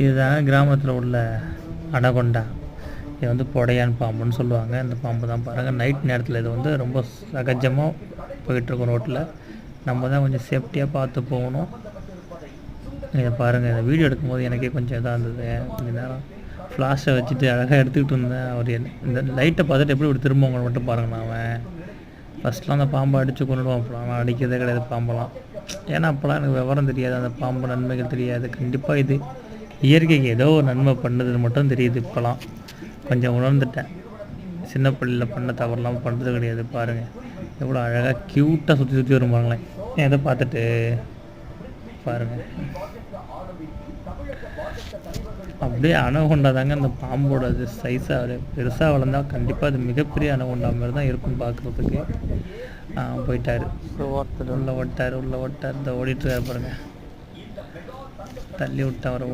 இதுதாங்க கிராமத்தில் உள்ள அனகொண்டா. இது வந்து புடையான் பாம்புன்னு சொல்லுவாங்க. இந்த பாம்பு தான் பாருங்கள், நைட் நேரத்தில் இது வந்து ரொம்ப சகஜமாக போயிட்டுருக்கோம் ரோட்டில். நம்ம தான் கொஞ்சம் சேஃப்டியாக பார்த்து போகணும். இதை பாருங்கள், இந்த வீடியோ எடுக்கும்போது எனக்கே கொஞ்சம் இதாக இருந்தது. கொஞ்சம் நேரம் ஃப்ளாஷை வச்சுட்டு அழகாக எடுத்துக்கிட்டு இருந்தேன். அவர் இந்த லைட்டை பார்த்துட்டு எப்படி இப்படி திரும்பவங்க மட்டும் பாருங்கண்ணா. அவன் ஃபஸ்ட்லாம் அந்த பாம்பை அடித்து கொண்டுடுவான். அப்போலாம் நான் அடிக்கிறதே கிடையாது பாம்பெல்லாம். ஏன்னா அப்போலாம் எனக்கு விவரம் தெரியாது, அந்த பாம்பு நன்மைகள் தெரியாது. கண்டிப்பாக இது இயற்கைக்கு ஏதோ ஒரு நன்மை பண்ணுறது மட்டும் தெரியுது. இப்போலாம் கொஞ்சம் உணர்ந்துட்டேன். சின்ன பிள்ளையில் பண்ண தவறுலாம் பண்ணுறது கிடையாது. பாருங்கள் எவ்வளோ அழகாக க்யூட்டாக சுற்றி சுற்றி வரும் பாருங்களேன். எதை பார்த்துட்டு பாருங்கள், அப்படியே அனகொண்டா தாங்க அந்த பாம்போட அது சைஸாக பெருசாக வளர்ந்தால் கண்டிப்பாக அது மிகப்பெரிய அனகொண்டா மாதிரி தான் இருக்கும் பார்க்குறதுக்கு. போயிட்டார் உள்ள ஓட்டார் இந்த ஓடிட்டுருக்காரு பாருங்கள். தள்ளி விட்டு அவரை